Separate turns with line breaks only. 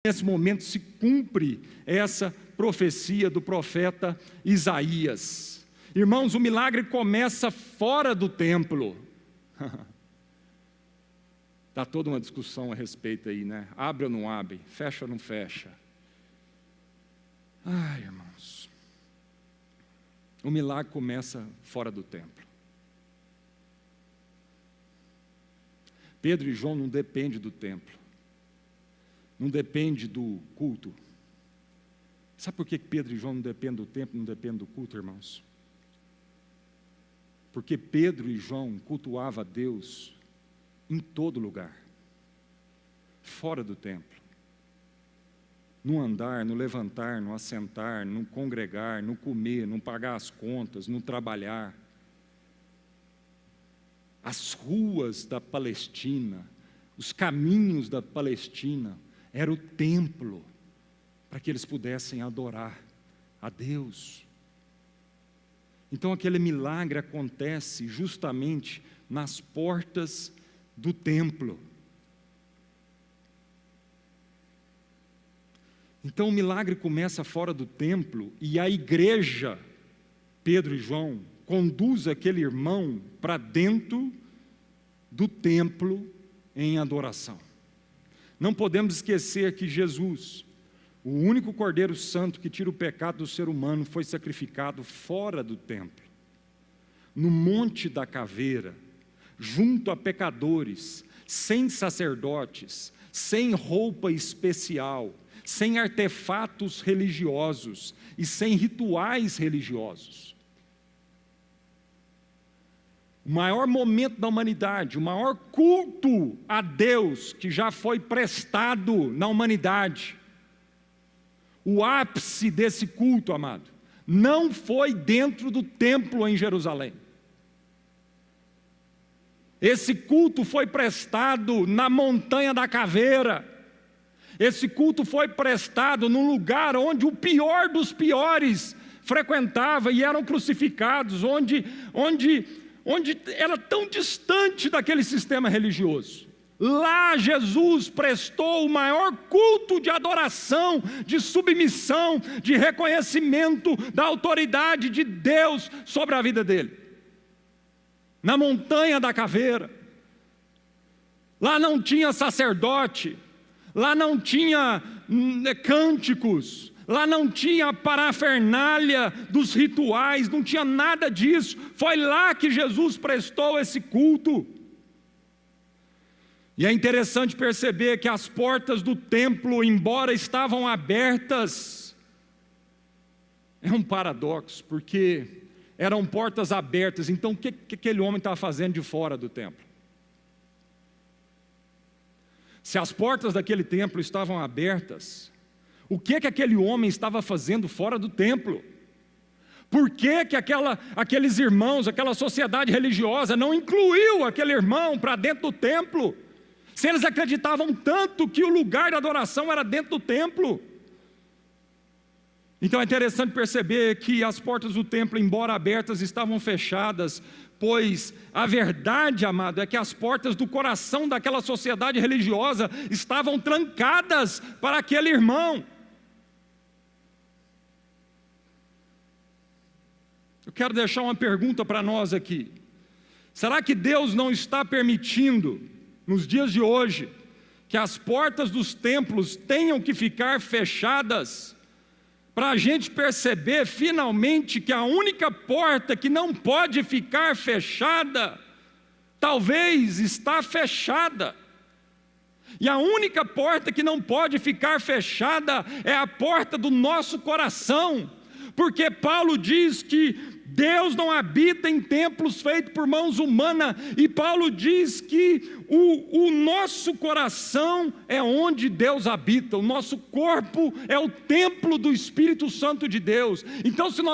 Nesse momento se cumpre essa profecia do profeta Isaías. Irmãos, o milagre começa fora do templo. Está toda uma discussão a respeito aí, né? Abre ou não abre? Fecha ou não fecha? Ai, irmãos. O milagre começa fora do templo. Pedro e João não dependem do templo. Não depende do culto. Sabe por que Pedro e João não dependem do templo, não dependem do culto, irmãos? Porque Pedro e João cultuavam a Deus em todo lugar, fora do templo. No andar, no levantar, no assentar, no congregar, no comer, no pagar as contas, no trabalhar. As ruas da Palestina, os caminhos da Palestina, era o templo, para que eles pudessem adorar a Deus. Então aquele milagre acontece justamente nas portas do templo. Então o milagre começa fora do templo, e a igreja, Pedro e João, conduz aquele irmão para dentro do templo em adoração. Não podemos esquecer que Jesus, o único Cordeiro Santo que tira o pecado do ser humano, foi sacrificado fora do templo, no Monte da Caveira, junto a pecadores, sem sacerdotes, sem roupa especial, sem artefatos religiosos e sem rituais religiosos. O maior momento da humanidade, o maior culto a Deus que já foi prestado na humanidade, o ápice desse culto, amado, não foi dentro do templo em Jerusalém. Esse culto foi prestado na Montanha da Caveira. Esse culto foi prestado num lugar onde o pior dos piores frequentava e eram crucificados, onde era tão distante daquele sistema religioso. Lá Jesus prestou o maior culto de adoração, de submissão, de reconhecimento da autoridade de Deus sobre a vida dele. Na Montanha da Caveira. Lá não tinha sacerdote, lá não tinha cânticos, lá não tinha parafernália dos rituais, não tinha nada disso. Foi lá que Jesus prestou esse culto. E é interessante perceber que as portas do templo, embora estavam abertas, é um paradoxo, porque eram portas abertas. Então o que aquele homem estava fazendo de fora do templo? Se as portas daquele templo estavam abertas, o que aquele homem estava fazendo fora do templo? Por que aqueles irmãos, aquela sociedade religiosa não incluiu aquele irmão para dentro do templo? Se eles acreditavam tanto que o lugar de adoração era dentro do templo. Então é interessante perceber que as portas do templo, embora abertas, estavam fechadas, pois a verdade, amado, é que as portas do coração daquela sociedade religiosa estavam trancadas para aquele irmão. Eu quero deixar uma pergunta para nós aqui. Será que Deus não está permitindo, nos dias de hoje, que as portas dos templos tenham que ficar fechadas, para a gente perceber finalmente que a única porta que não pode ficar fechada, talvez está fechada. E a única porta que não pode ficar fechada é a porta do nosso coração, porque Paulo diz que Deus não habita em templos feitos por mãos humanas, e Paulo diz que o nosso coração é onde Deus habita, o nosso corpo é o templo do Espírito Santo de Deus. Então, se nós